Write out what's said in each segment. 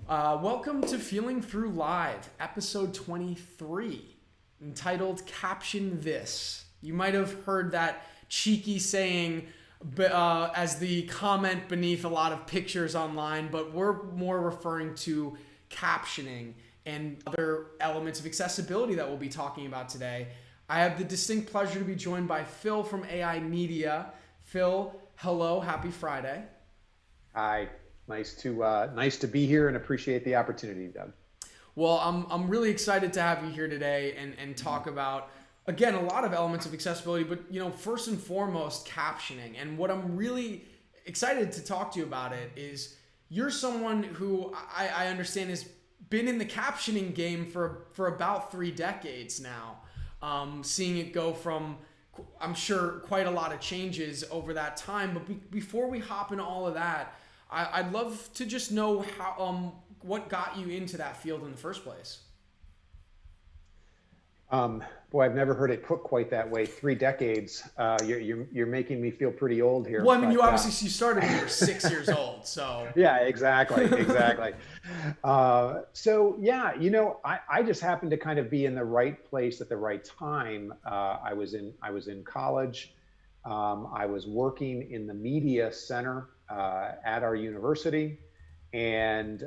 Welcome to Feeling Through Live, episode 23, entitled Caption This. You might have heard that cheeky saying as the comment beneath a lot of pictures online, but we're more referring to captioning and other elements of accessibility that we'll be talking about today. I have the distinct pleasure to be joined by Phil from AI Media. Phil, hello, happy Friday. Hi, nice to be here and appreciate the opportunity, Doug. Well, I'm really excited to have you here today and talk about again a lot of elements of accessibility, but first and foremost captioning. And what I'm really excited to talk to you about it is you're someone who I understand has been in the captioning game for about 3 decades now, seeing it go from I'm sure quite a lot of changes over that time. But before we hop into all of that, I'd love to just know how what got you into that field in the first place. Boy, I've never heard it put quite that way. 3 decades. You're making me feel pretty old here, Well, I mean, you but obviously you started when you were 6 years old, so yeah, exactly. So yeah, I just happened to kind of be in the right place at the right time. I was in college. I was working in the media center at our university, and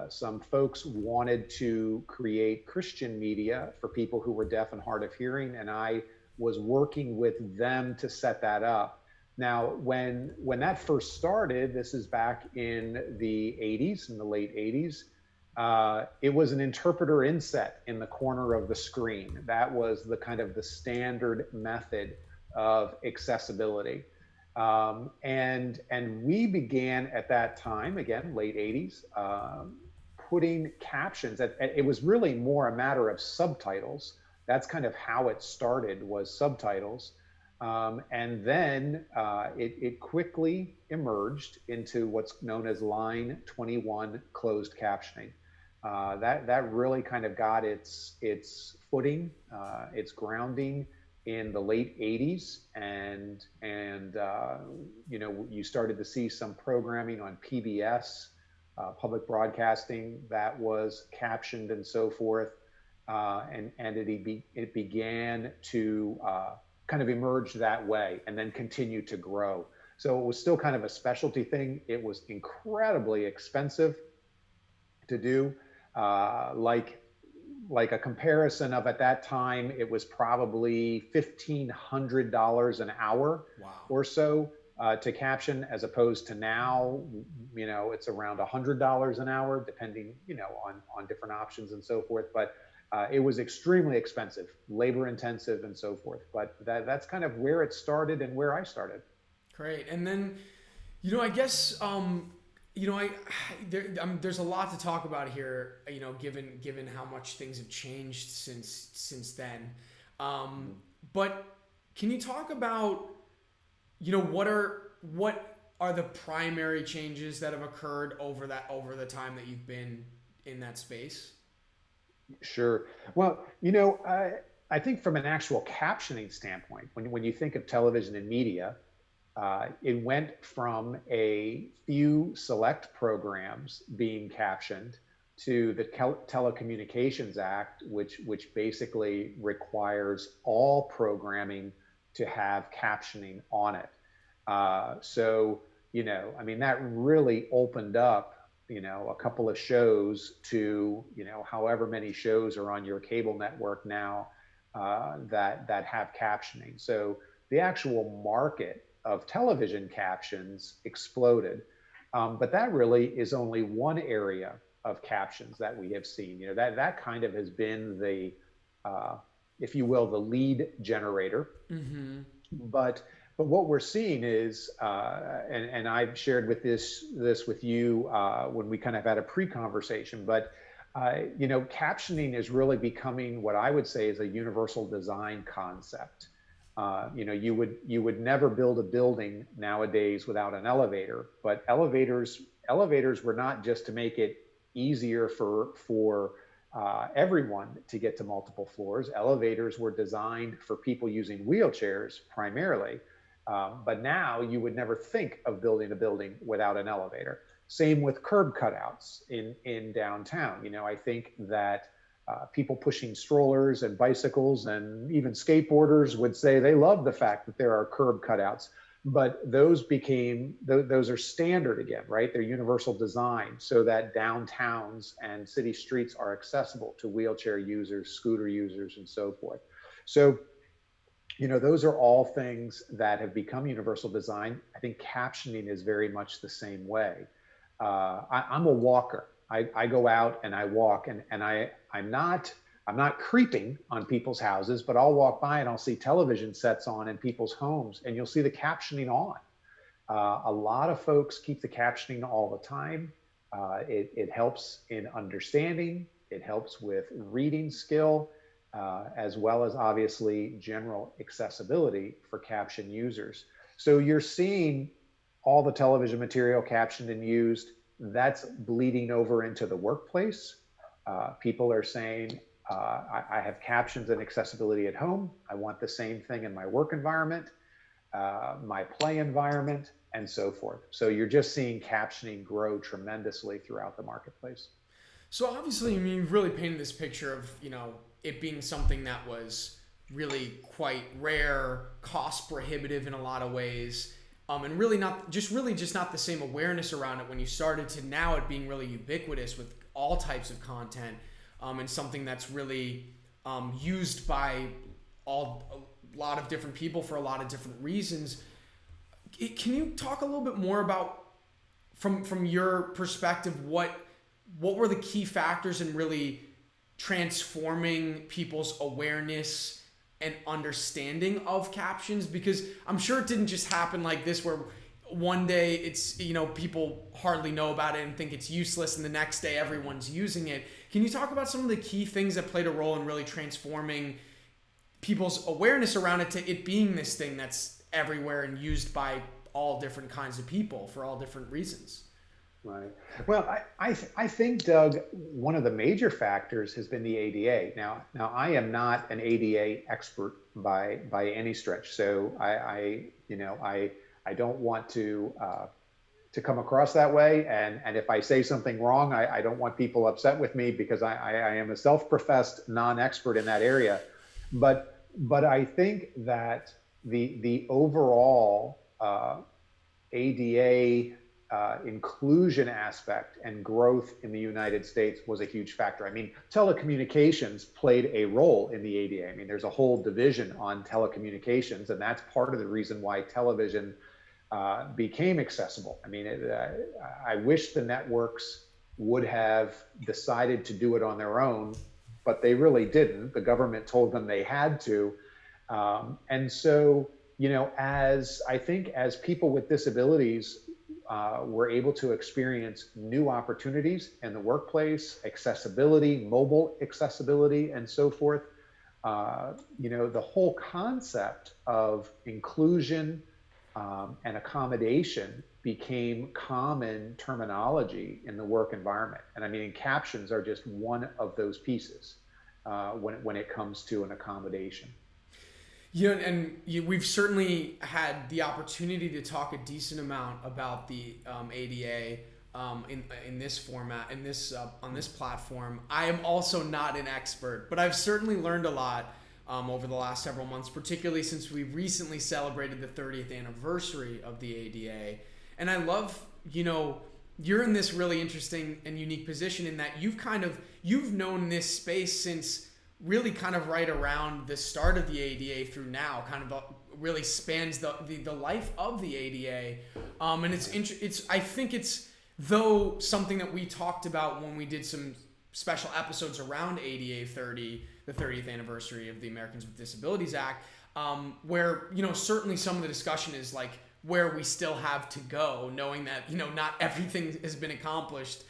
some folks wanted to create Christian media for people who were deaf and hard of hearing, and I was working with them to set that up. Now, when that first started, this is back in the 80s, in the late 80s. It was an interpreter inset in the corner of the screen. That was the kind of the standard method of accessibility. And we began at that time, again, late 80s, putting captions. It was really more a matter of subtitles. That's kind of how it started, was subtitles. And then it quickly emerged into what's known as line 21 closed captioning. That really kind of got its footing, its grounding in the late 80s, and you started to see some programming on PBS, public broadcasting, that was captioned and so forth, and it began to kind of emerge that way and then continue to grow. So it was still kind of a specialty thing. It was incredibly expensive to do. Like a comparison of, at that time, it was probably $1,500 an hour wow. or so to caption, as opposed to now, it's around $100 an hour, depending, on different options and so forth. But it was extremely expensive, labor intensive, and so forth. But that's kind of where it started and where I started. Great. And then, I guess, there's a lot to talk about here. Given how much things have changed since then. But can you talk about, what are the primary changes that have occurred over the time that you've been in that space? Sure. Well, I think from an actual captioning standpoint, when you think of television and media, it went from a few select programs being captioned to the Telecommunications Act, which basically requires all programming to have captioning on it. So, I mean, that really opened up, a couple of shows to, however many shows are on your cable network now, that have captioning. So the actual market of television captions exploded. But that really is only one area of captions that we have seen. That kind of has been the, if you will, the lead generator. Mm-hmm. But what we're seeing is, and I've shared this with you when we kind of had a pre-conversation, but captioning is really becoming what I would say is a universal design concept. You would never build a building nowadays without an elevator, but elevators were not just to make it easier for everyone to get to multiple floors. Elevators were designed for people using wheelchairs primarily. But now you would never think of building a building without an elevator. Same with curb cutouts in downtown. I think that people pushing strollers and bicycles and even skateboarders would say they love the fact that there are curb cutouts, but those are standard again, right? They're universal design so that downtowns and city streets are accessible to wheelchair users, scooter users, and so forth. So, those are all things that have become universal design. I think captioning is very much the same way. I'm a walker. I go out and I walk, and I'm not creeping on people's houses, but I'll walk by and I'll see television sets on in people's homes, and you'll see the captioning on. A lot of folks keep the captioning all the time. It helps in understanding. It helps with reading skill, as well as obviously general accessibility for caption users. So you're seeing all the television material captioned and used. That's bleeding over into the workplace. People are saying, I have captions and accessibility at home. I want the same thing in my work environment, my play environment, and so forth. So you're just seeing captioning grow tremendously throughout the marketplace. So obviously, I mean, you've really painted this picture of, it being something that was really quite rare, cost prohibitive in a lot of ways, and really just not the same awareness around it when you started, to now it being really ubiquitous with all types of content, and something that's really used by a lot of different people for a lot of different reasons. Can you talk a little bit more about, from your perspective, what were the key factors in really transforming people's awareness and understanding of captions? Because I'm sure it didn't just happen like this, where one day it's, people hardly know about it and think it's useless, and the next day everyone's using it. Can you talk about some of the key things that played a role in really transforming people's awareness around it to it being this thing that's everywhere and used by all different kinds of people for all different reasons? Right. Well, I think, Doug, one of the major factors has been the ADA. Now I am not an ADA expert by any stretch, so I don't want to come across that way. And if I say something wrong, I don't want people upset with me, because I am a self-professed non-expert in that area. But I think that the overall ADA inclusion aspect and growth in the United States was a huge factor. I mean, telecommunications played a role in the ADA. I mean, there's a whole division on telecommunications, and that's part of the reason why television became accessible. I mean, I wish the networks would have decided to do it on their own, but they really didn't. The government told them they had to. And so, as people with disabilities were able to experience new opportunities in the workplace, accessibility, mobile accessibility, and so forth, the whole concept of inclusion and accommodation became common terminology in the work environment. And I mean, captions are just one of those pieces when it comes to an accommodation. We've certainly had the opportunity to talk a decent amount about the ADA in this format, on this platform. I am also not an expert, but I've certainly learned a lot over the last several months, particularly since we recently celebrated the 30th anniversary of the ADA. And I love, you're in this really interesting and unique position in that you've known this space since really kind of right around the start of the ADA through now, kind of really spans the life of the ADA. And I think it's, though, something that we talked about when we did some special episodes around ADA 30, the 30th anniversary of the Americans with Disabilities Act, where, certainly some of the discussion is like where we still have to go, knowing that, not everything has been accomplished.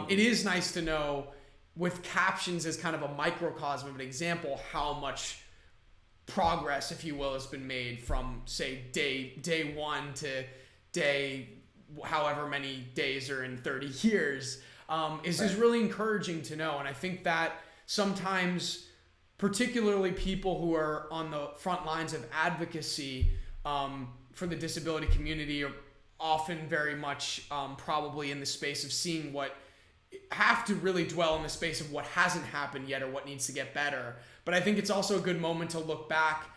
It is nice to know, with captions as kind of a microcosm of an example, how much progress, if you will, has been made from, say, day one to day however many days are in 30 years, is really encouraging to know. And I think that sometimes, particularly people who are on the front lines of advocacy for the disability community, often very much probably in the space of seeing what have to really dwell in the space of what hasn't happened yet or what needs to get better. But I think it's also a good moment to look back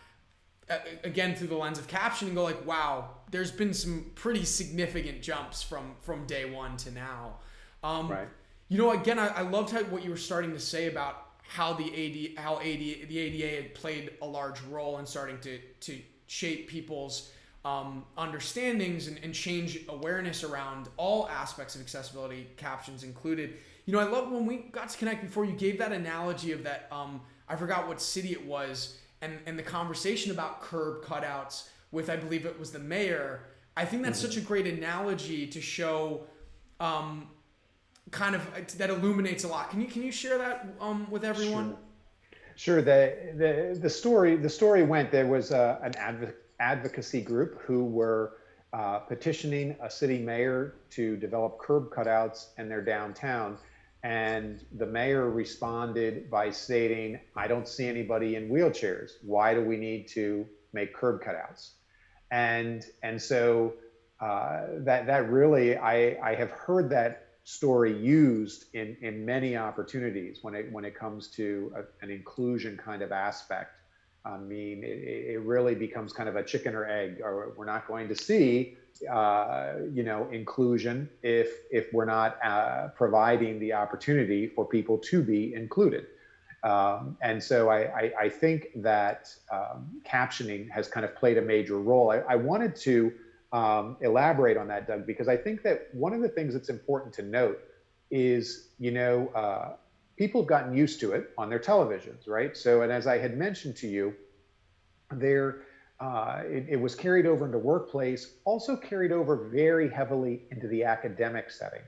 again through the lens of caption and go like, wow, there's been some pretty significant jumps from day one to now. Um, Right. Again, I loved what you were starting to say about how the ADA had played a large role in starting to shape people's understandings and change awareness around all aspects of accessibility, captions included. I love when we got to connect before, you gave that analogy of that, I forgot what city it was, and the conversation about curb cutouts with, I believe it was the mayor. I think that's such a great analogy to show kind of that illuminates a lot. Can you share that with everyone? Sure. Sure. The story went, there was an advocacy group who were petitioning a city mayor to develop curb cutouts in their downtown. And the mayor responded by stating, I don't see anybody in wheelchairs. Why do we need to make curb cutouts? And so that really, I have heard that story used in many opportunities when it comes to an inclusion kind of aspect. I mean, it really becomes kind of a chicken or egg, or we're not going to see, inclusion if we're not providing the opportunity for people to be included. And so I think that captioning has kind of played a major role. I wanted to elaborate on that, Doug, because I think that one of the things that's important to note is, people have gotten used to it on their televisions, right? So, and as I had mentioned to you, it was carried over into workplace, also carried over very heavily into the academic setting.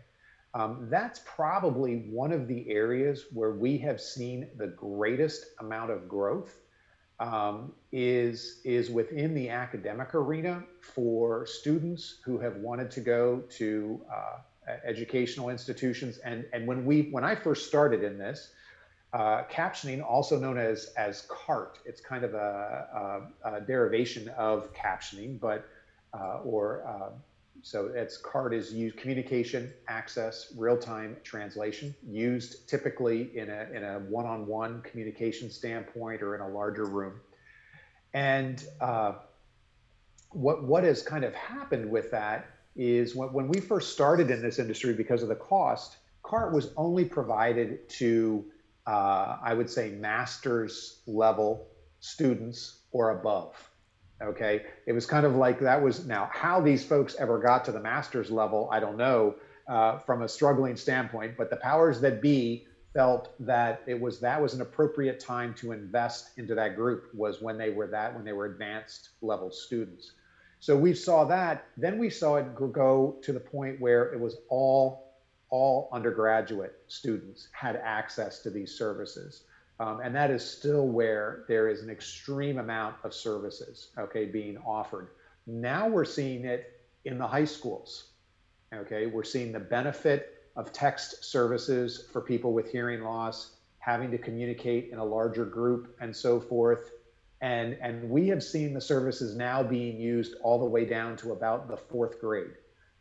That's probably one of the areas where we have seen the greatest amount of growth, is within the academic arena for students who have wanted to go to educational institutions. And when I first started in this, captioning, also known as CART, it's kind of a derivation of captioning, but so it's CART is used, communication, access, real-time translation, used typically in a one-on-one communication standpoint or in a larger room. And what has kind of happened with that is when we first started in this industry, because of the cost, CART was only provided to, I would say, master's level students or above. Okay, it was kind of like that was, now how these folks ever got to the master's level, I don't know, from a struggling standpoint, but the powers that be felt that that was an appropriate time to invest into that group, was when they were advanced level students. So we saw that, then we saw it go to the point where it was all undergraduate students had access to these services. And that is still where there is an extreme amount of services, okay, being offered. Now we're seeing it in the high schools, okay? We're seeing the benefit of text services for people with hearing loss, having to communicate in a larger group and so forth. And we have seen the services now being used all the way down to about the fourth grade.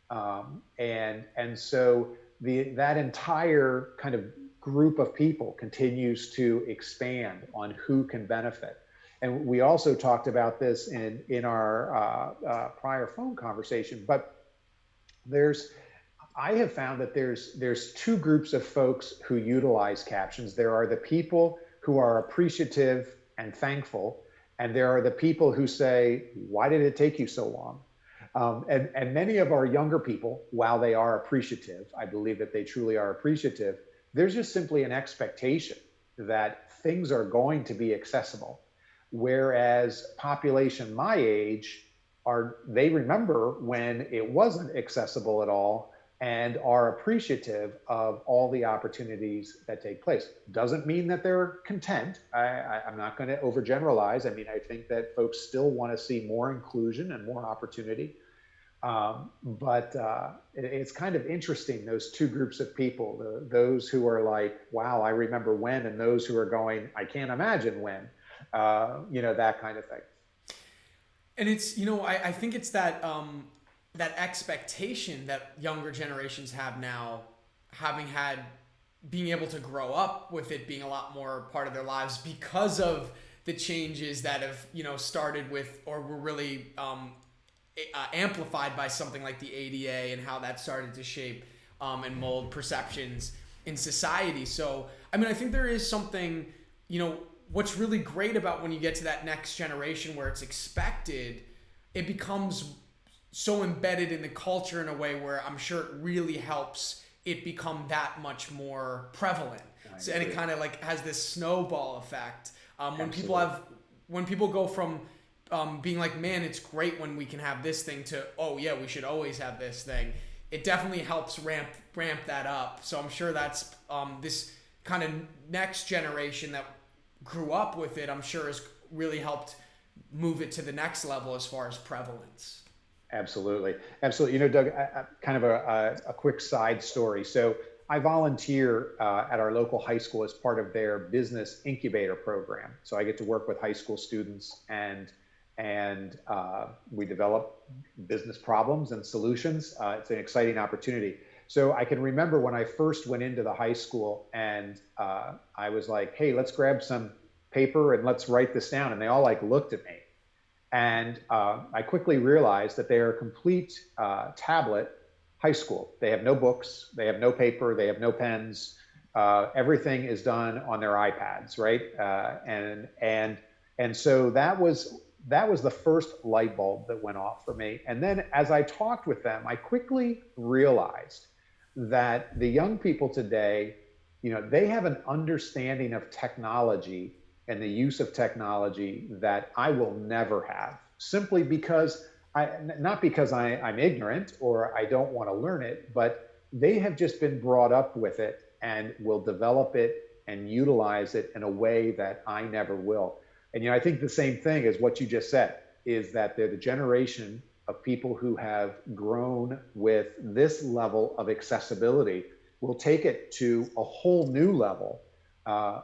And so that entire kind of group of people continues to expand on who can benefit. And we also talked about this in our prior phone conversation, but I have found that there's two groups of folks who utilize captions. There are the people who are appreciative and thankful, and there are the people who say, why did it take you so long? And many of our younger people, while they are appreciative, I believe that they truly are appreciative, there's just simply an expectation that things are going to be accessible. Whereas population my age, they remember when it wasn't accessible at all and are appreciative of all the opportunities that take place. Doesn't mean that they're content. I'm not going to overgeneralize. I mean, I think that folks still want to see more inclusion and more opportunity. But it's kind of interesting, those two groups of people, those who are like, wow, I remember when, and those who are going, I can't imagine when, that kind of thing. And it's, I think it's that that expectation that younger generations have now, having had being able to grow up with it being a lot more part of their lives because of the changes that have started with or were really amplified by something like the ADA and how that started to shape and mold perceptions in society. So I mean, I think there is something, what's really great about when you get to that next generation where it's expected, it becomes so embedded in the culture in a way where I'm sure it really helps it become that much more prevalent. So, and it kind of like has this snowball effect. When people go from being like, man, it's great when we can have this thing to, oh yeah, we should always have this thing. It definitely helps ramp that up. So I'm sure that's this kind of next generation that grew up with it, I'm sure has really helped move it to the next level as far as prevalence. Absolutely. Absolutely. Doug, kind of a quick side story. So I volunteer at our local high school as part of their business incubator program. So I get to work with high school students and we develop business problems and solutions. It's an exciting opportunity. So I can remember when I first went into the high school and I was like, hey, let's grab some paper and let's write this down. And they all like looked at me. And I quickly realized that they are a complete tablet high school. They have no books, they have no paper, they have no pens. Everything is done on their iPads, right? And so that was the first light bulb that went off for me. And then as I talked with them, I quickly realized that the young people today, they have an understanding of technology and the use of technology that I will never have, simply because not because I'm ignorant or I don't want to learn it, but they have just been brought up with it and will develop it and utilize it in a way that I never will. And I think the same thing as what you just said, is that they're the generation of people who have grown with this level of accessibility will take it to a whole new level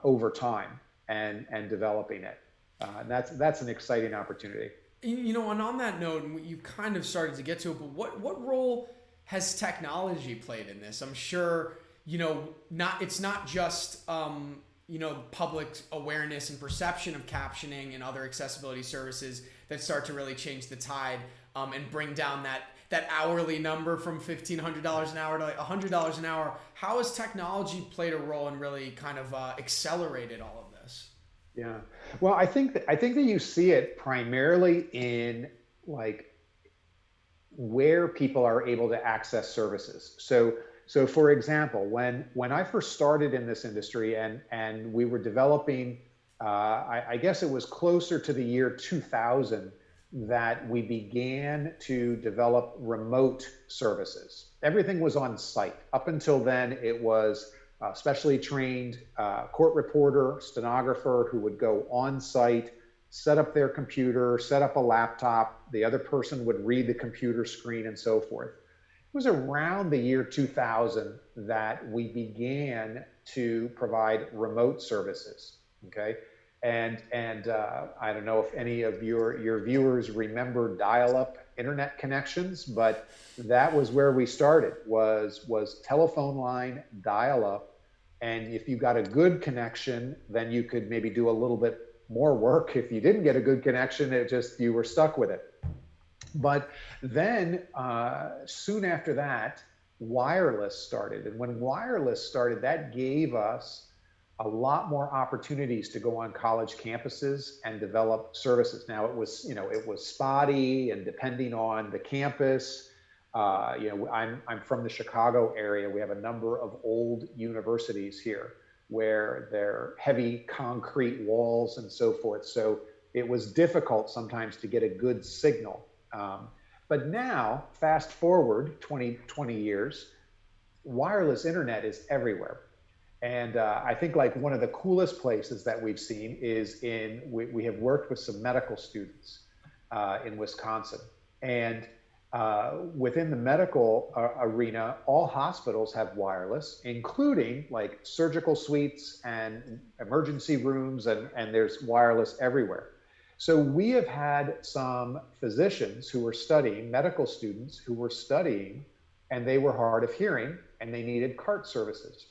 over time and developing it. And that's an exciting opportunity. And on that note, you kind of started to get to it, but what role has technology played in this? I'm sure, it's not just public awareness and perception of captioning and other accessibility services that start to really change the tide and bring down that hourly number from $1,500 an hour to like $100 an hour. How has technology played a role in really kind of accelerated all of this? Yeah, well, I think that you see it primarily in like where people are able to access services. So for example, when I first started in this industry and we were developing, I guess it was closer to the year 2000 that we began to develop remote services. Everything was on site. Up until then, it was specially trained court reporter, stenographer who would go on site, set up their computer, set up a laptop. The other person would read the computer screen and so forth. It was around the year 2000 that we began to provide remote services. Okay. And I don't know if any of your viewers remember dial-up internet connections, but that was where we started, was telephone line dial-up. And if you got a good connection, then you could maybe do a little bit more work. If you didn't get a good connection, you were stuck with it. But then soon after that, wireless started. And when wireless started, that gave us a lot more opportunities to go on college campuses and develop services. Now it was spotty and depending on the campus. I'm from the Chicago area. We have a number of old universities here where they're heavy concrete walls and so forth. So it was difficult sometimes to get a good signal. But now, fast forward 20 years, wireless internet is everywhere. And I think like one of the coolest places that we've seen is we have worked with some medical students in Wisconsin. And within the medical arena, all hospitals have wireless, including like surgical suites and emergency rooms, and there's wireless everywhere. So we have had some physicians who were studying, medical students who were studying, and they were hard of hearing and they needed cart services.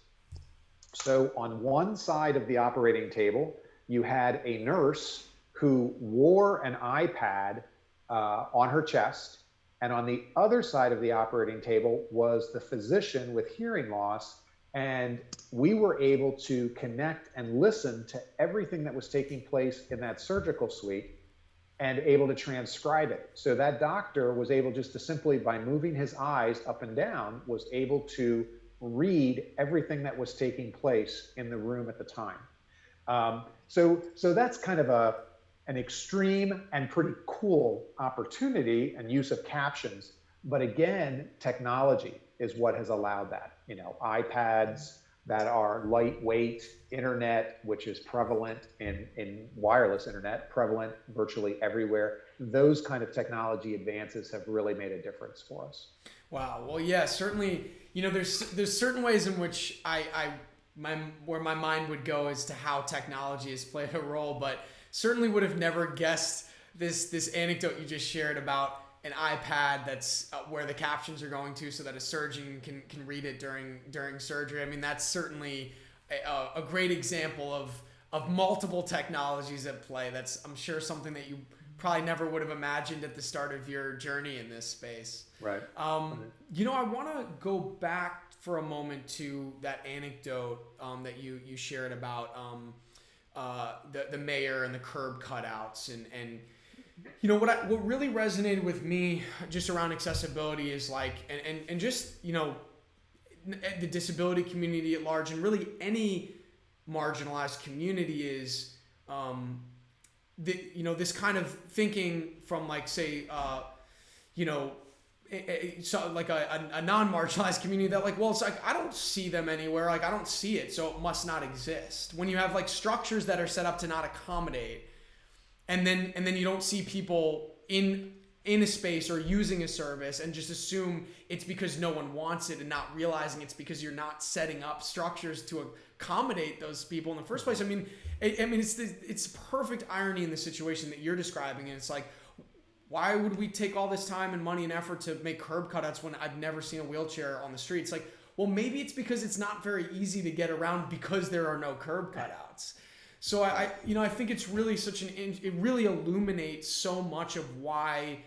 So on one side of the operating table, you had a nurse who wore an iPad on her chest. And on the other side of the operating table was the physician with hearing loss. And we were able to connect and listen to everything that was taking place in that surgical suite and able to transcribe it. So that doctor was able just to simply, by moving his eyes up and down, was able to read everything that was taking place in the room at the time. So that's kind of an extreme and pretty cool opportunity and use of captions. But again, technology is what has allowed that. You know, iPads that are lightweight, internet, which is prevalent in wireless internet, prevalent virtually everywhere. Those kind of technology advances have really made a difference for us. Wow. Well, yeah, certainly. You know, there's certain ways in which where my mind would go as to how technology has played a role, but certainly would have never guessed this anecdote you just shared about an iPad that's where the captions are going to, so that a surgeon can read it during surgery. I mean, that's certainly a great example of multiple technologies at play. That's, I'm sure, something that you probably never would have imagined at the start of your journey in this space. Right. You know, I want to go back for a moment to that anecdote that you shared about the mayor and the curb cutouts, and you know what really resonated with me just around accessibility is like, and just, you know, the disability community at large, and really any marginalized community, is you know, this kind of thinking from, like, say, you know, so like a non-marginalized community that, like, well, it's like, I don't see them anywhere, like I don't see it, so it must not exist. When you have like structures that are set up to not accommodate, and then you don't see people in a space or using a service, and just assume it's because no one wants it, and not realizing it's because you're not setting up structures to accommodate those people in the first place. I mean, it's perfect irony in the situation that you're describing, and it's like, why would we take all this time and money and effort to make curb cutouts when I've never seen a wheelchair on the street? It's like, well, maybe it's because it's not very easy to get around because there are no curb cutouts. So I think it's really it really illuminates so much of why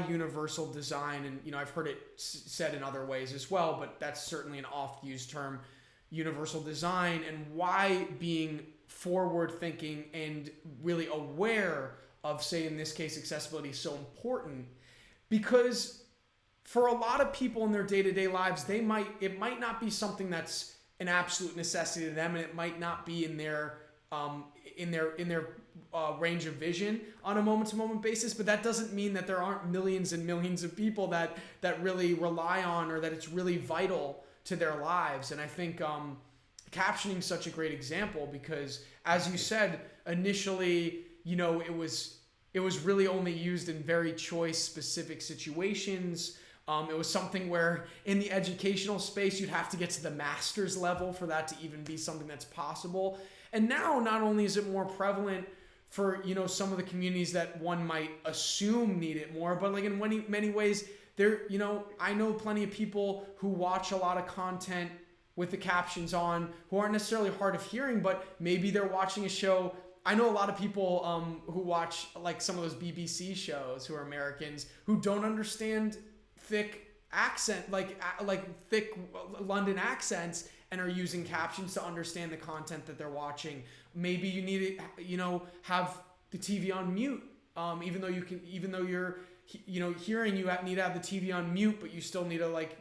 universal design, and, you know, I've heard it said in other ways as well, but that's certainly an oft-used term, universal design, and why being forward-thinking and really aware of, say, in this case, accessibility is so important. Because for a lot of people in their day-to-day lives, it might not be something that's an absolute necessity to them, and it might not be in their range of vision on a moment-to-moment basis. But that doesn't mean that there aren't millions and millions of people that really rely on, or that it's really vital to their lives. And I think captioning is such a great example, because, as you said initially, you know, it was really only used in very choice, specific situations. It was something where in the educational space, you'd have to get to the master's level for that to even be something that's possible. And now, not only is it more prevalent for, you know, some of the communities that one might assume need it more, but like in many ways, there, you know, I know plenty of people who watch a lot of content with the captions on, who aren't necessarily hard of hearing, but maybe they're watching a show. I know a lot of people who watch like some of those BBC shows, who are Americans, who don't understand thick accent, like thick London accents, and are using captions to understand the content that they're watching. Maybe you need to, you know, have the TV on mute, even though you're, you know, hearing, you need to have the TV on mute, but you still need to like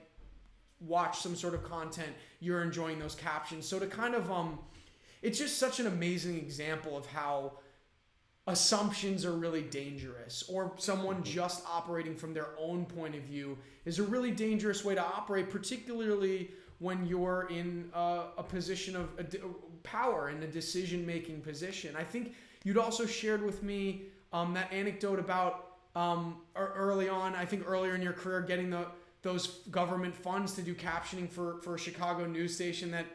watch some sort of content. You're enjoying those captions. So to kind of it's just such an amazing example of how assumptions are really dangerous, or someone just operating from their own point of view is a really dangerous way to operate, particularly when you're in a position of power, in a decision-making position. I think you'd also shared with me that anecdote about early on, I think earlier in your career, getting those government funds to do captioning for a Chicago news station that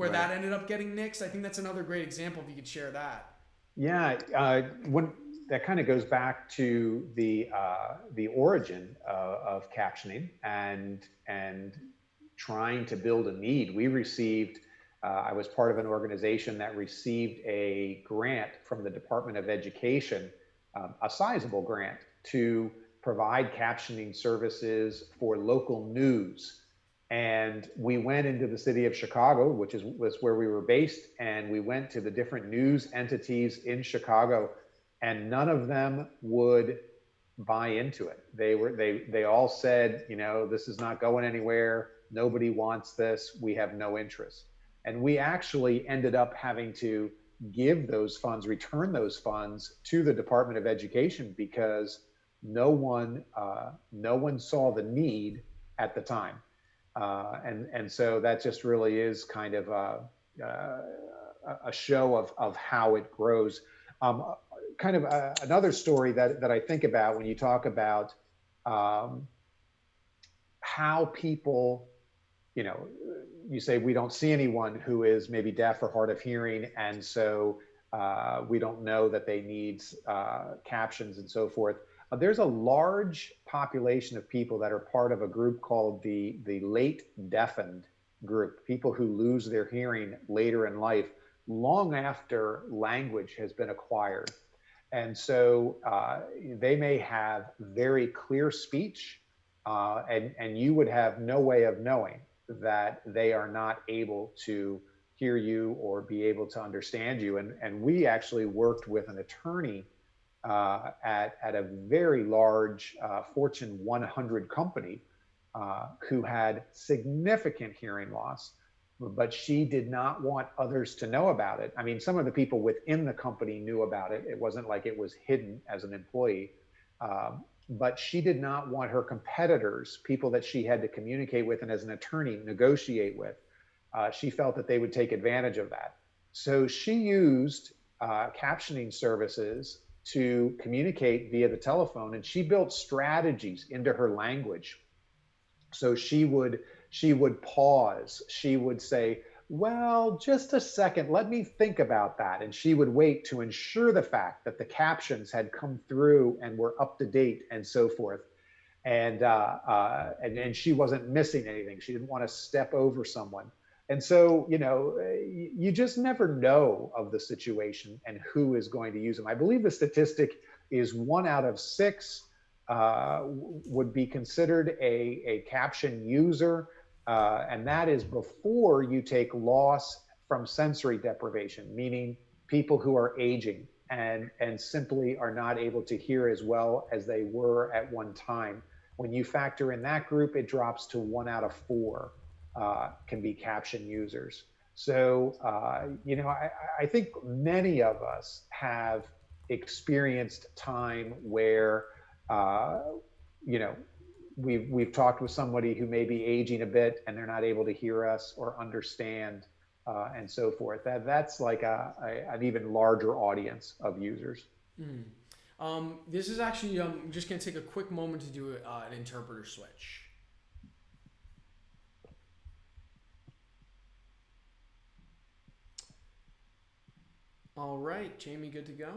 ended up getting nixed. I think that's another great example, if you could share that. Yeah, when that kind of goes back to the origin of captioning and trying to build a need. We received. I was part of an organization that received a grant from the Department of Education, a sizable grant to provide captioning services for local news. And we went into the city of Chicago, was where we were based, and we went to the different news entities in Chicago, and none of them would buy into it. They all said, this is not going anywhere. Nobody wants this. We have no interest. And we actually ended up having to give those funds, return those funds to the Department of Education because no one saw the need at the time. And so that just really is kind of a show of how it grows. Um, Kind of another story that I think about when you talk about um, how people, you know, you say we don't see anyone who is maybe deaf or hard of hearing, and so we don't know that they need captions and so forth. There's a large population of people that are part of a group called the late deafened group, people who lose their hearing later in life, long after language has been acquired. And so they may have very clear speech, and you would have no way of knowing that they are not able to hear you or be able to understand you. And we actually worked with an attorney at a very large Fortune 100 company who had significant hearing loss, but she did not want others to know about it. I mean, some of the people within the company knew about it. It wasn't like it was hidden as an employee. But she did not want her competitors, people that she had to communicate with and as an attorney negotiate with, she felt that they would take advantage of that. So she used captioning services to communicate via the telephone, and she built strategies into her language. So she would pause. She would say, well, just a second, let me think about that. And she would wait to ensure the fact that the captions had come through and were up to date and so forth. And she wasn't missing anything. She didn't want to step over someone. And so, you just never know of the situation and who is going to use them. I believe the statistic is 1 out of 6 would be considered a caption user, and that is before you take loss from sensory deprivation, meaning people who are aging and simply are not able to hear as well as they were at one time. When you factor in that group, it drops to 1 out of 4 can be caption users. So, I think many of us have experienced time where, uh, you know, we've talked with somebody who may be aging a bit and they're not able to hear us or understand, and so forth. That's like an even larger audience of users. Mm. This is actually, just going to take a quick moment to do an interpreter switch. All right, Jamie, good to go?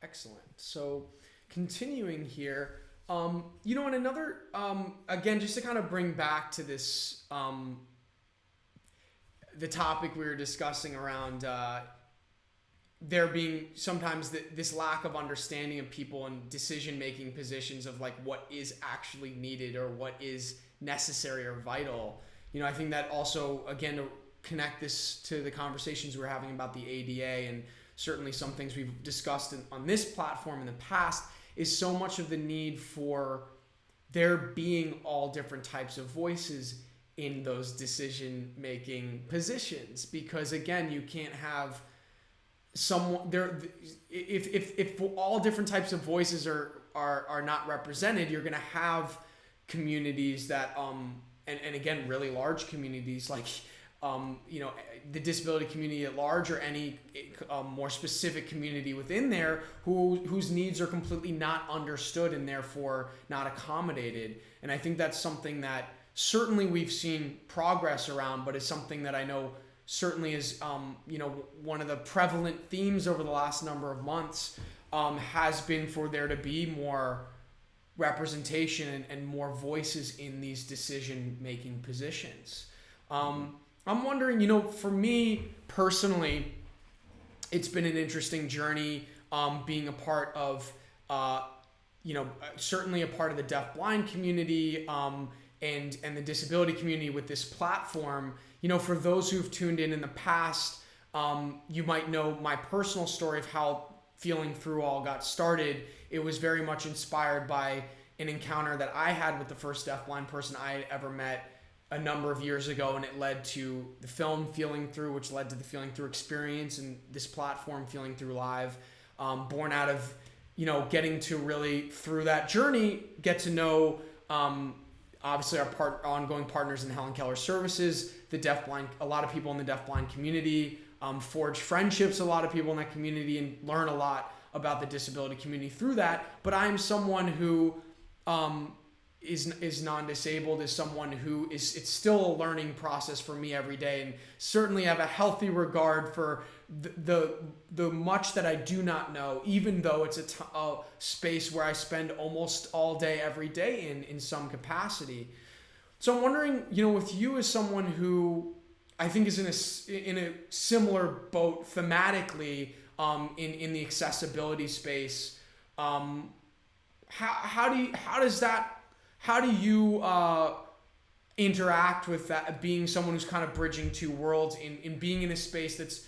Excellent. So, continuing here, and another, again, just to kind of bring back to this, the topic we were discussing around there being sometimes this lack of understanding of people in decision making positions of like what is actually needed or what is necessary or vital. I think that also, again, to connect this to the conversations we were having about the ADA and certainly some things we've discussed on this platform in the past, is so much of the need for there being all different types of voices in those decision making positions, because again, you can't have someone there if all different types of voices are not represented. You're going to have communities that and again, really large communities like the disability community at large, or any more specific community within there whose needs are completely not understood and therefore not accommodated. And I think that's something that certainly we've seen progress around, but it's something that I know certainly is, one of the prevalent themes over the last number of months, has been for there to be more representation and more voices in these decision-making positions. I'm wondering, for me personally, it's been an interesting journey, being a part of, certainly a part of the deaf-blind community, and the disability community with this platform. For those who've tuned in the past, you might know my personal story of how Feeling Through all got started. It was very much inspired by an encounter that I had with the first deafblind person I had ever met a number of years ago, and it led to the film Feeling Through, which led to the Feeling Through experience and this platform Feeling Through Live, born out of getting to really, through that journey, get to know obviously our ongoing partners in Helen Keller Services, the deafblind, a lot of people in the deafblind community, forge friendships, a lot of people in that community, and learn a lot about the disability community through that. But I'm someone who is non-disabled, is someone who it's still a learning process for me every day, and certainly have a healthy regard for the much that I do not know, even though it's a space where I spend almost all day every day in some capacity. So I'm wondering, with you as someone who I think is in a similar boat thematically, in the accessibility space, how do you interact with that, being someone who's kind of bridging two worlds in being in a space that's,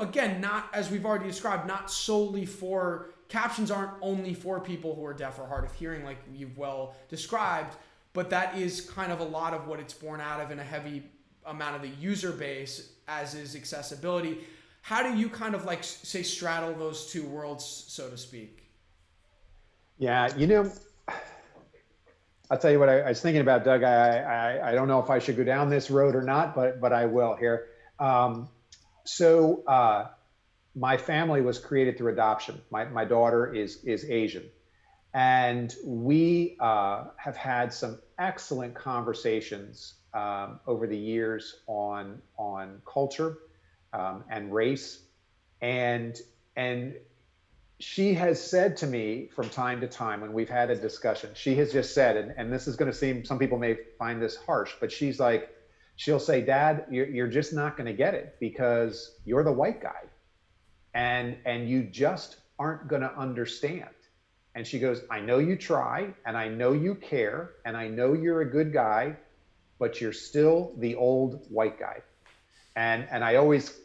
again, not, as we've already described, not solely for captions, aren't only for people who are deaf or hard of hearing, like you've well described, but that is kind of a lot of what it's born out of in a heavy amount of the user base, as is accessibility. How do you kind of say straddle those two worlds, so to speak? Yeah, I'll tell you what I was thinking about, Doug. I don't know if I should go down this road or not, but I will here. So my family was created through adoption. My daughter is Asian, and we have had some excellent conversations over the years on culture and race, and she has said to me from time to time when we've had a discussion, she has just said, and this is going to seem, some people may find this harsh, but she'll say, Dad, you're just not going to get it because you're the white guy, and you just aren't going to understand. And she goes, I know you try, and I know you care, and I know you're a good guy, but you're still the old white guy. And I always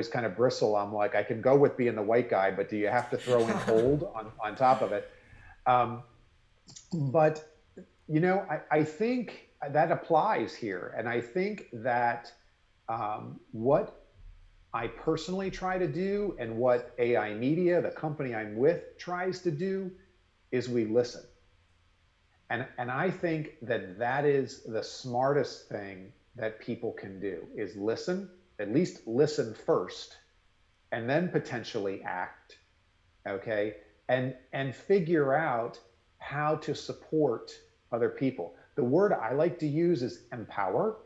kind of bristle. I'm like, I can go with being the white guy, but do you have to throw in old on top of it? But I think that applies here. And I think that what I personally try to do, and what AI Media, the company I'm with, tries to do, is we listen. And I think that is the smartest thing that people can do, is listen. At least listen first, and then potentially act, okay? And figure out how to support other people. The word I like to use is empower,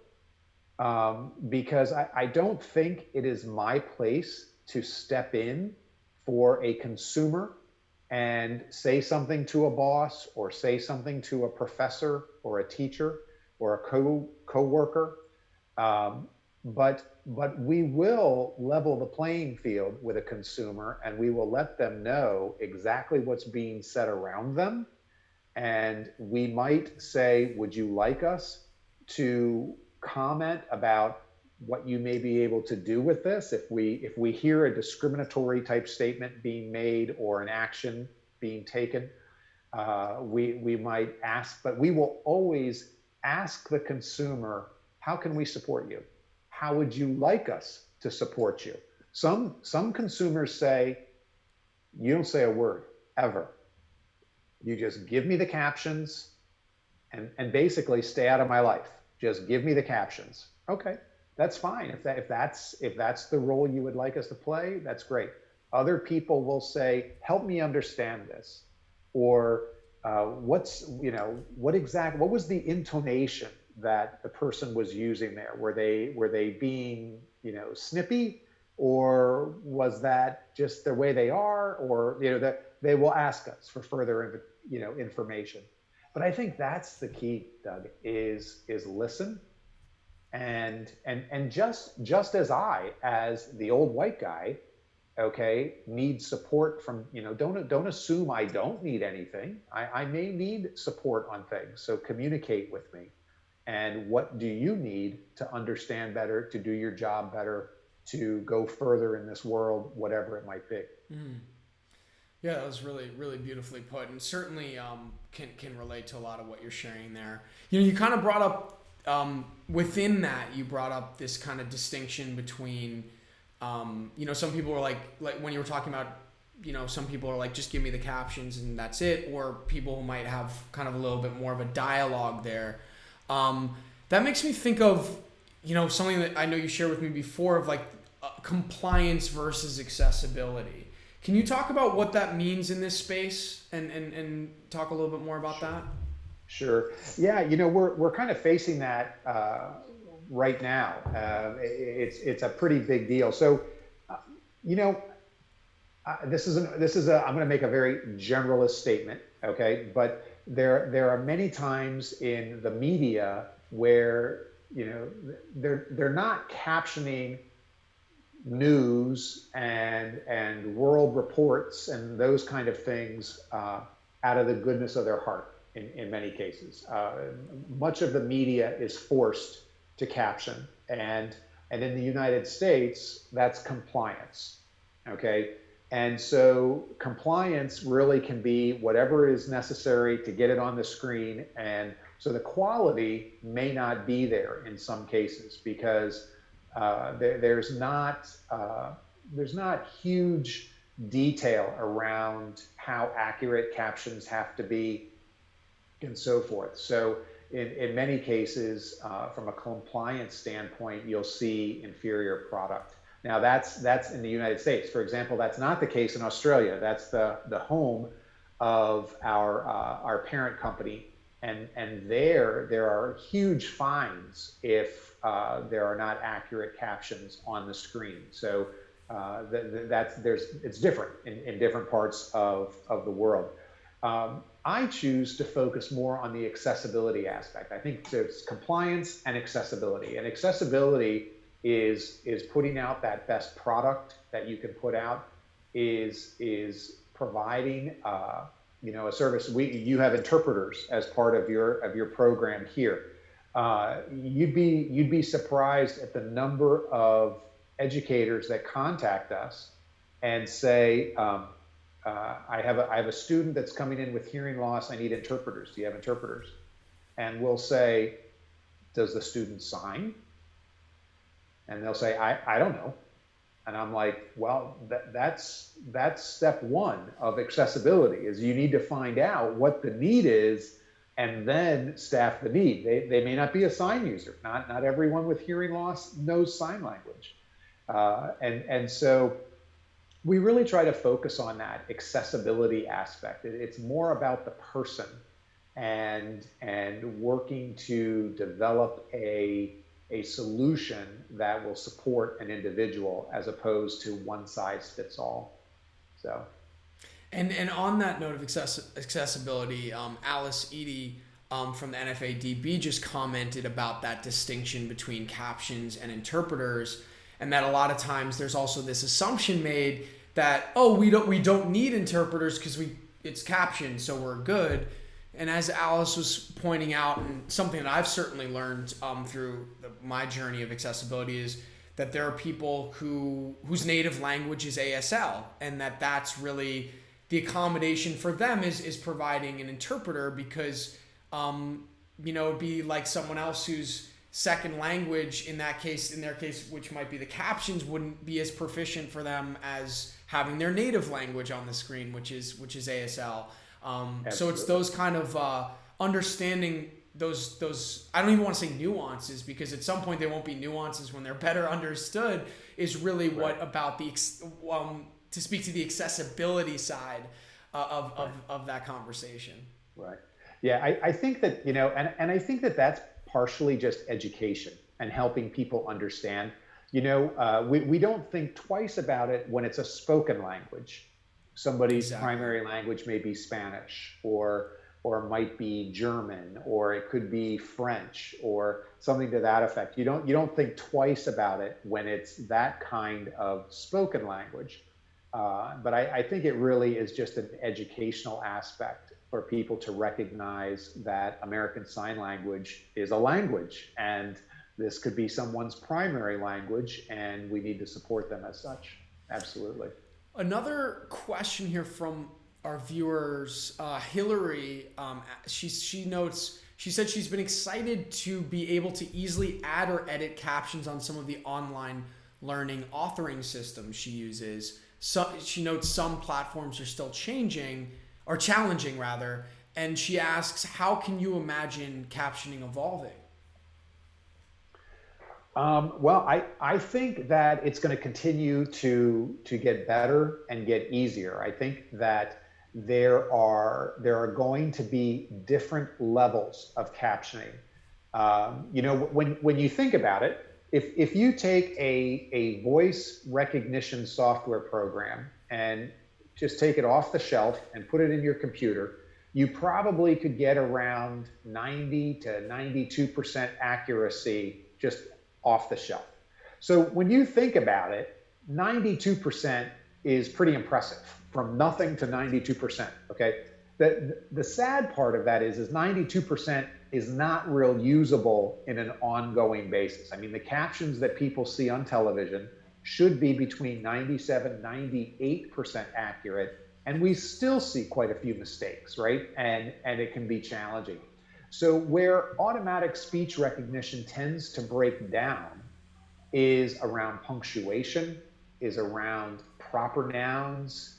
because I don't think it is my place to step in for a consumer and say something to a boss, or say something to a professor or a teacher or a co-worker. But we will level the playing field with a consumer, and we will let them know exactly what's being said around them. And we might say, would you like us to comment about what you may be able to do with this? If we hear a discriminatory type statement being made or an action being taken, we might ask, but we will always ask the consumer, how can we support you? How would you like us to support you? Some consumers say, you don't say a word ever. You just give me the captions and basically stay out of my life. Just give me the captions. Okay, that's fine. If that's the role you would like us to play, that's great. Other people will say, help me understand this, or what was the intonation that the person was using there? Were they being snippy, or was that just the way they are, or that they will ask us for further information. But I think that's the key, Doug, is listen, and just as I, as the old white guy, okay, need support from, don't assume I don't need anything. I may need support on things, so communicate with me. And what do you need to understand better, to do your job better, to go further in this world, whatever it might be. Mm. Yeah, that was really, really beautifully put, and certainly can relate to a lot of what you're sharing there. You kind of brought up within that, you brought up this kind of distinction between, some people are like when you were talking about, some people are like, just give me the captions and that's it, or people who might have kind of a little bit more of a dialogue there. That makes me think of, something that I know you shared with me before of like compliance versus accessibility. Can you talk about what that means in this space and talk a little bit more about that? Sure. Yeah, we're kind of facing that right now. It's a pretty big deal. So, this is I'm going to make a very generalist statement, okay? But there are many times in the media where they're not captioning news and world reports and those kind of things out of the goodness of their heart in many cases. Much of the media is forced to caption, and in the United States, that's compliance, okay? And so compliance really can be whatever is necessary to get it on the screen, and so the quality may not be there in some cases because there's not huge detail around how accurate captions have to be and so forth. So in many cases, from a compliance standpoint, you'll see inferior product. Now that's in the United States. For example, that's not the case in Australia. That's the home of our parent company, and there are huge fines if there are not accurate captions on the screen. So it's different in different parts of the world. I choose to focus more on the accessibility aspect. I think there's compliance and accessibility. And accessibility is putting out that best product that you can put out, is providing a service. You have interpreters as part of your program here. You'd be surprised at the number of educators that contact us and say, I have a student that's coming in with hearing loss. I need interpreters. Do you have interpreters? And we'll say, does the student sign? And they'll say, I don't know. And I'm like, well, that's step one of accessibility, is you need to find out what the need is and then staff the need. They may not be a sign user. Not everyone with hearing loss knows sign language. And so we really try to focus on that accessibility aspect. It's more about the person and working to develop a solution that will support an individual as opposed to one size fits all. So. And on that note of accessibility, Alice Eady from the NFADB just commented about that distinction between captions and interpreters, and that a lot of times there's also this assumption made that, oh, we don't need interpreters because it's captioned, so we're good. And as Alice was pointing out, and something that I've certainly learned through my journey of accessibility, is that there are people whose native language is ASL, and that's really the accommodation for them is providing an interpreter, because it'd be like someone else whose second language in their case, which might be the captions, wouldn't be as proficient for them as having their native language on the screen, which is ASL. So it's those kind of understanding those I don't even want to say nuances, because at some point they won't be nuances when they're better understood, is really right. What about to speak to the accessibility side of that conversation. Right. Yeah, I think that, and I think that that's partially just education and helping people understand. We don't think twice about it when it's a spoken language. Somebody's Exactly. primary language may be Spanish, or might be German, or it could be French, or something to that effect. You don't think twice about it when it's that kind of spoken language. But I think it really is just an educational aspect for people to recognize that American Sign Language is a language, and this could be someone's primary language, and we need to support them as such. Absolutely. Another question here from our viewers, Hillary. She notes. She said she's been excited to be able to easily add or edit captions on some of the online learning authoring systems she uses. So she notes some platforms are still changing or challenging rather, and she asks, how can you imagine captioning evolving? Well, I think that it's going to continue to get better and get easier. I think that there are going to be different levels of captioning. When you think about it, if you take a voice recognition software program and just take it off the shelf and put it in your computer, you probably could get around 90 to 92% accuracy just off the shelf. So when you think about it, 92% is pretty impressive, from nothing to 92%. Okay. The sad part of that is 92% is not real usable in an ongoing basis. I mean, the captions that people see on television should be between 97, 98% accurate. And we still see quite a few mistakes, right? And it can be challenging. So where automatic speech recognition tends to break down is around punctuation, is around proper nouns,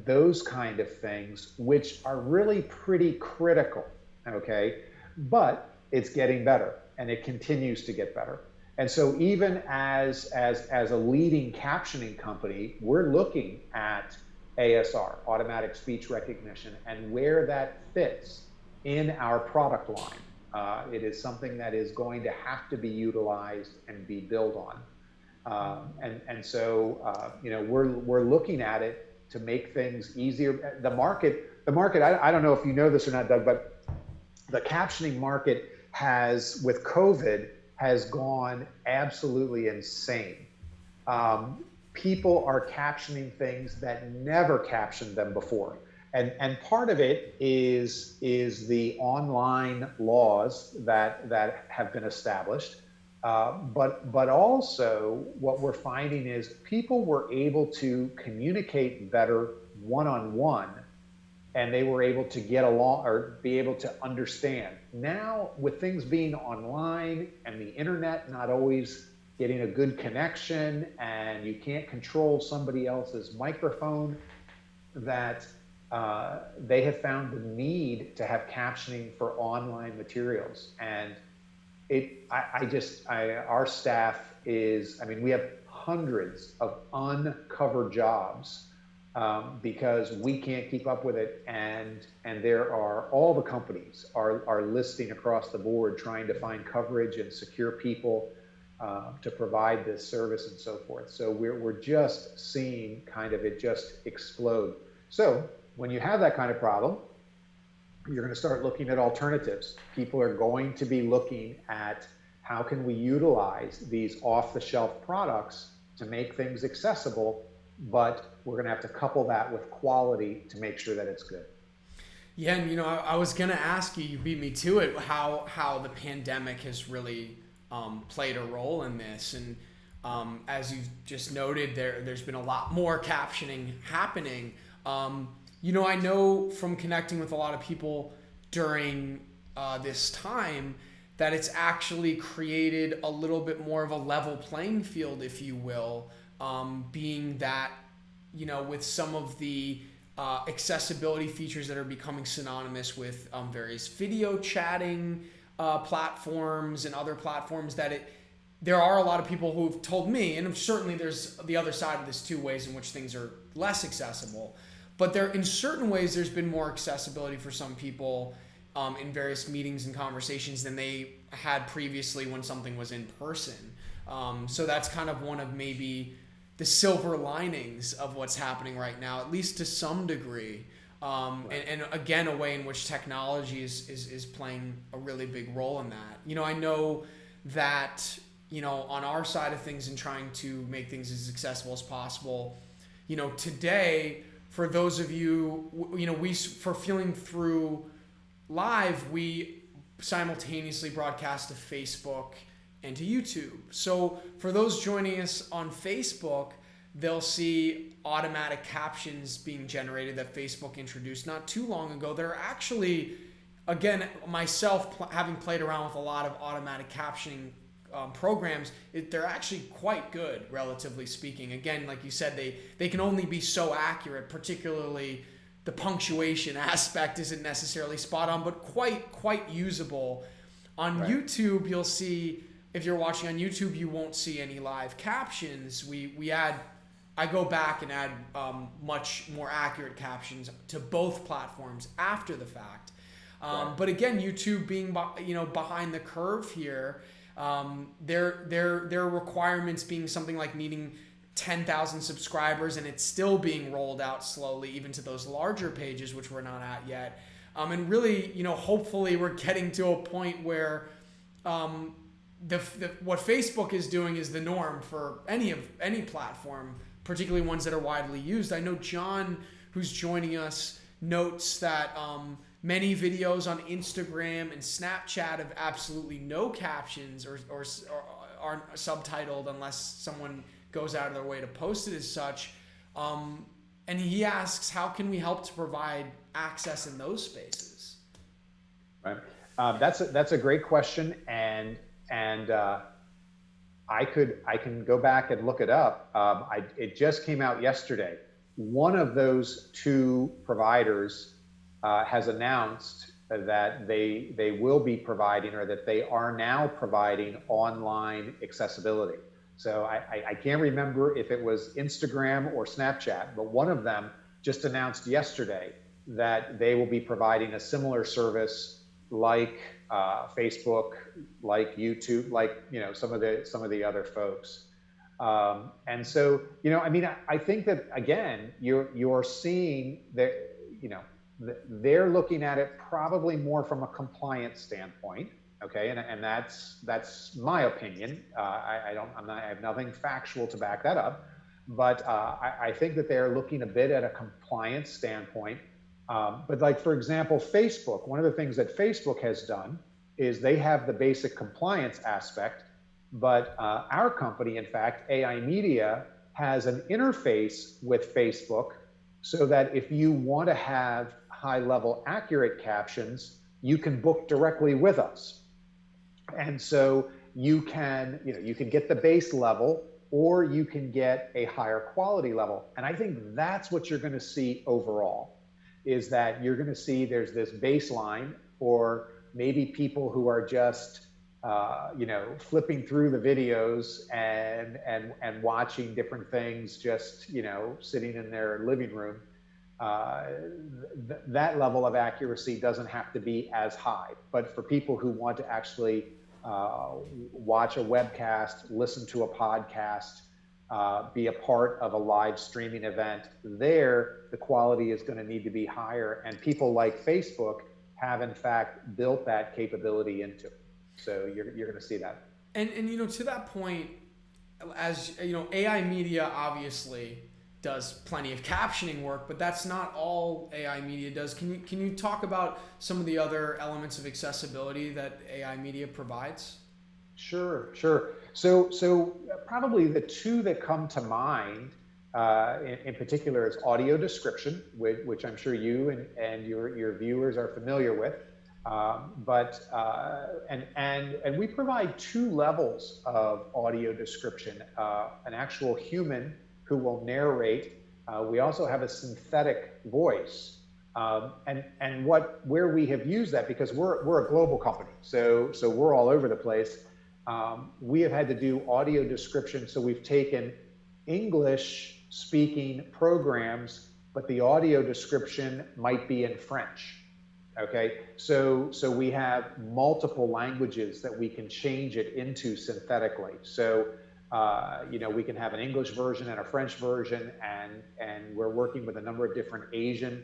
those kind of things, which are really pretty critical, okay? But it's getting better, and it continues to get better. And so even as a leading captioning company, we're looking at ASR, automatic speech recognition, and where that fits in our product line. It is something that is going to have to be utilized and be built on. We're looking at it to make things easier. The market. I don't know if you know this or not, Doug, but the captioning market has, with COVID, has gone absolutely insane. People are captioning things that never captioned them before. And part of it is the online laws that have been established. But also what we're finding is people were able to communicate better one-on-one, and they were able to get along or be able to understand. Now, with things being online and the internet not always getting a good connection, and you can't control somebody else's microphone, that they have found the need to have captioning for online materials. And our staff is, I mean, we have hundreds of uncovered jobs because we can't keep up with it. And there are, all the companies are listing across the board trying to find coverage and secure people to provide this service and so forth. So we're just seeing kind of it just explode. So when you have that kind of problem, you're going to start looking at alternatives. People are going to be looking at how can we utilize these off-the-shelf products to make things accessible, but we're going to have to couple that with quality to make sure that it's good. Yeah, and I was gonna ask you. You beat me to it. How the pandemic has really played a role in this, and as you've just noted, there's been a lot more captioning happening. I know from connecting with a lot of people during this time that it's actually created a little bit more of a level playing field, if you will, being that, with some of the accessibility features that are becoming synonymous with various video chatting platforms and other platforms, there are a lot of people who've told me, and certainly there's the other side of this too, ways in which things are less accessible. But in certain ways, there's been more accessibility for some people in various meetings and conversations than they had previously when something was in person. So that's kind of one of maybe the silver linings of what's happening right now, at least to some degree. And again, a way in which technology is playing a really big role in that. I know that, on our side of things and trying to make things as accessible as possible, today, for those of you, for Feeling Through Live, we simultaneously broadcast to Facebook and to YouTube. So for those joining us on Facebook, they'll see automatic captions being generated that Facebook introduced not too long ago. They're actually, again, myself having played around with a lot of automatic captioning programs, they're actually quite good, relatively speaking. Again, like you said, they can only be so accurate, particularly the punctuation aspect isn't necessarily spot on, but quite usable. On YouTube, you'll see, if you're watching on YouTube, you won't see any live captions. I go back and add much more accurate captions to both platforms after the fact. But again, YouTube being behind the curve here, their requirements being something like needing 10,000 subscribers, and it's still being rolled out slowly, even to those larger pages, which we're not at yet. And really, hopefully, we're getting to a point where what Facebook is doing is the norm for any platform, particularly ones that are widely used. I know John, who's joining us, notes that many videos on Instagram and Snapchat have absolutely no captions or aren't subtitled unless someone goes out of their way to post it as such. And he asks, how can we help to provide access in those spaces? Right. That's a great question, and I can go back and look it up. It just came out yesterday. One of those two providers has announced that they will be providing, or that they are now providing, online accessibility. So I can't remember if it was Instagram or Snapchat, but one of them just announced yesterday that they will be providing a similar service like Facebook, like YouTube, like some of the other folks. And so I think that again you're seeing that they're looking at it probably more from a compliance standpoint. Okay, and that's my opinion. I have nothing factual to back that up, but I think that they're looking a bit at a compliance standpoint. But like, for example, Facebook, one of the things that Facebook has done is they have the basic compliance aspect, but our company, in fact, AI Media, has an interface with Facebook so that if you want to have high-level accurate captions, you can book directly with us. And so you can get the base level, or you can get a higher quality level. And I think that's what you're going to see overall, is that you're going to see there's this baseline, or maybe people who are just flipping through the videos and watching different things, just sitting in their living room. That level of accuracy doesn't have to be as high. But for people who want to actually watch a webcast, listen to a podcast, be a part of a live streaming event, the quality is going to need to be higher. And people like Facebook have in fact built that capability into it. So you're going to see that. And to that point, as AI Media obviously does plenty of captioning work, but that's not all AI Media does. Can you talk about some of the other elements of accessibility that AI Media provides? Sure. So probably the two that come to mind in particular is audio description, which I'm sure you and your viewers are familiar with. And we provide two levels of audio description: an actual human who will narrate. We also have a synthetic voice, and where we have used that, because we're a global company, so we're all over the place. We have had to do audio description, so we've taken English speaking programs, but the audio description might be in French. Okay, so we have multiple languages that we can change it into synthetically. So we can have an English version and a French version, and we're working with a number of different Asian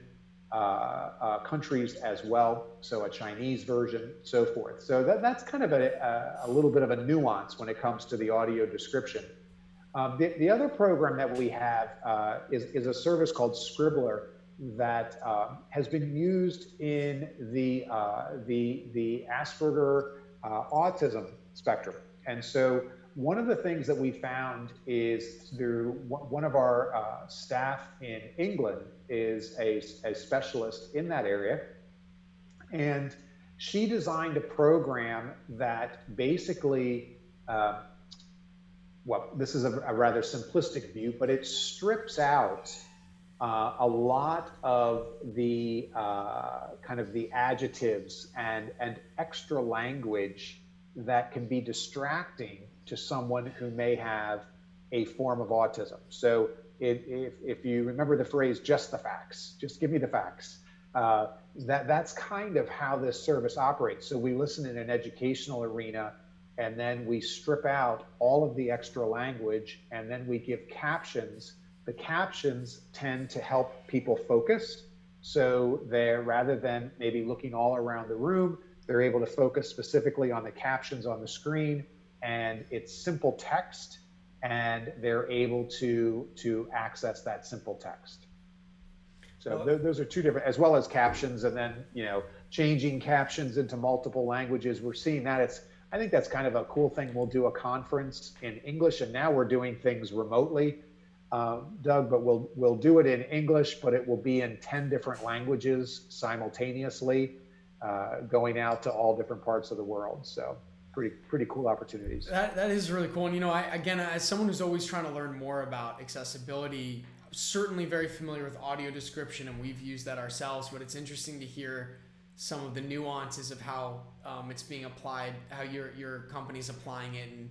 countries as well. So a Chinese version, so forth. So that's kind of a little bit of a nuance when it comes to the audio description. The other program that we have is a service called Scribbler that has been used in the Asperger autism spectrum. And so one of the things that we found is through one of our staff in England is a specialist in that area. And she designed a program that basically well, this is a rather simplistic view, but it strips out a lot of the kind of the adjectives and extra language that can be distracting to someone who may have a form of autism. So if you remember the phrase, just the facts, just give me the facts, that's kind of how this service operates. So we listen in an educational arena, and then we strip out all of the extra language, and then we give captions. The captions tend to help people focus. So they're, rather than maybe looking all around the room, they're able to focus specifically on the captions on the screen, and it's simple text, and they're able to access that simple text. So those are two different, as well as captions, and then, changing captions into multiple languages. We're seeing that. I think that's kind of a cool thing. We'll do a conference in English, and now we're doing things remotely, Doug, but we'll do it in English, but it will be in 10 different languages simultaneously, going out to all different parts of the world. So pretty cool opportunities. That is really cool. And, again, as someone who's always trying to learn more about accessibility, I'm certainly very familiar with audio description, and we've used that ourselves, but it's interesting to hear some of the nuances of how it's being applied, how your company's applying it, and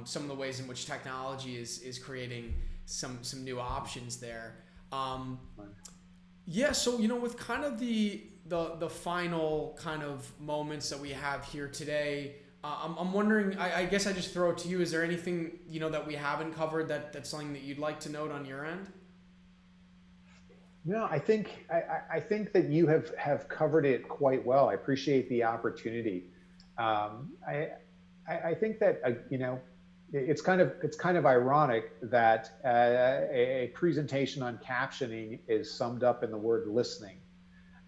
some of the ways in which technology is creating some new options there. Yeah, so with kind of the final kind of moments that we have here today, I'm wondering. I guess I just throw it to you. Is there anything that we haven't covered that's something that you'd like to note on your end? No, I think that you have covered it quite well. I appreciate the opportunity. I think that it's kind of ironic that a presentation on captioning is summed up in the word listening,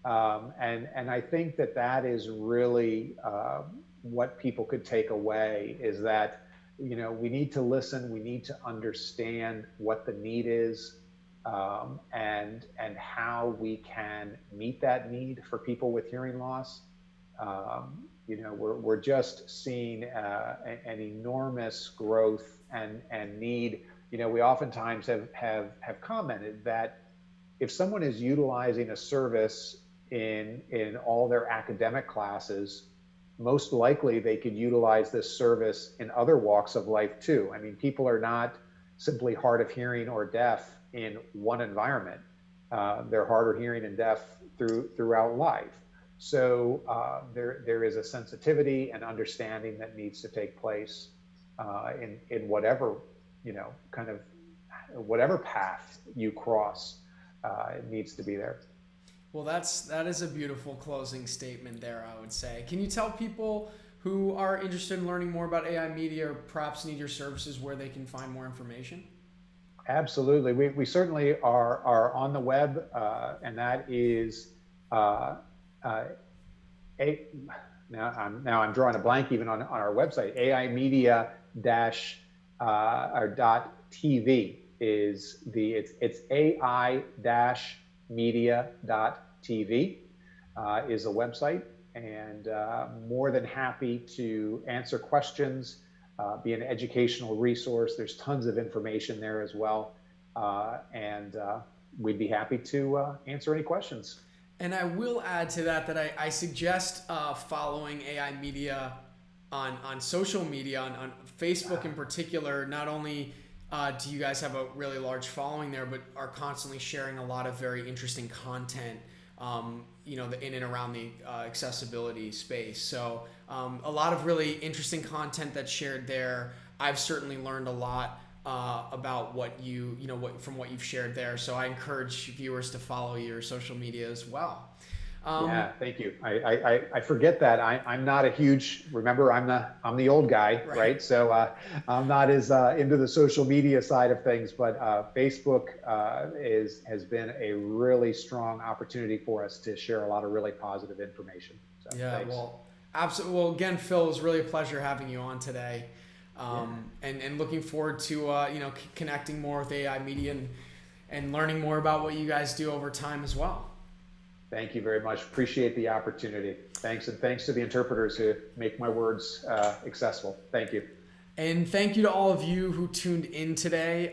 and I think that is really what people could take away, is that we need to listen, we need to understand what the need is. And how we can meet that need for people with hearing loss. We're just seeing an enormous growth and need. We oftentimes have commented that if someone is utilizing a service in all their academic classes, most likely they could utilize this service in other walks of life too. I mean, people are not simply hard of hearing or deaf in one environment. They're hard of hearing and deaf throughout life. So there is a sensitivity and understanding that needs to take place in whatever, kind of whatever path you cross, it needs to be there. Well, that is a beautiful closing statement there, I would say. Can you tell people who are interested in learning more about AI media, or perhaps need your services, where they can find more information? Absolutely. We certainly are on the web, and that is now I'm drawing a blank even on our website. AImedia .tv is it's AI-media.tv is a website, and more than happy to answer questions. Be an educational resource. There's tons of information there as well. And we'd be happy to answer any questions. And I will add to that I suggest following AI Media on social media, on Facebook in particular. Not only do you guys have a really large following there, but are constantly sharing a lot of very interesting content. the in and around the accessibility space. So a lot of really interesting content that's shared there. I've certainly learned a lot about what from what you've shared there. So I encourage viewers to follow your social media as well. Yeah, thank you. I forget that I'm not a huge, remember, I'm the old guy, right? So I'm not as into the social media side of things, but Facebook has been a really strong opportunity for us to share a lot of really positive information. So, yeah, thanks. well, absolutely. Well, again, Phil, it was really a pleasure having you on today, and looking forward to connecting more with AI Media and learning more about what you guys do over time as well. Thank you very much. Appreciate the opportunity. Thanks, and thanks to the interpreters who make my words accessible. Thank you. And thank you to all of you who tuned in today.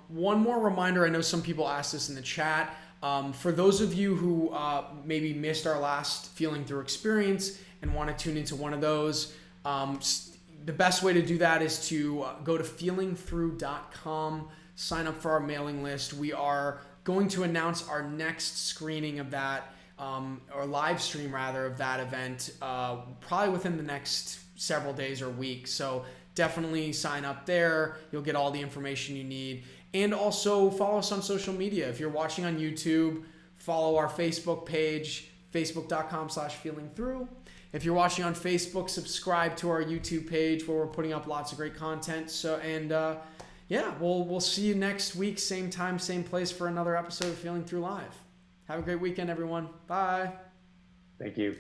One more reminder, I know some people asked this in the chat. For those of you who maybe missed our last Feeling Through experience and want to tune into one of those, the best way to do that is to go to feelingthrough.com, sign up for our mailing list. We are going to announce our next screening of that, or live stream rather, of that event, probably within the next several days or weeks. So definitely sign up there. You'll get all the information you need. And also follow us on social media. If you're watching on YouTube, follow our Facebook page, facebook.com/feelingthrough. If you're watching on Facebook, subscribe to our YouTube page where we're putting up lots of great content. So, we'll see you next week, same time, same place, for another episode of Feeling Through Live. Have a great weekend, everyone. Bye. Thank you.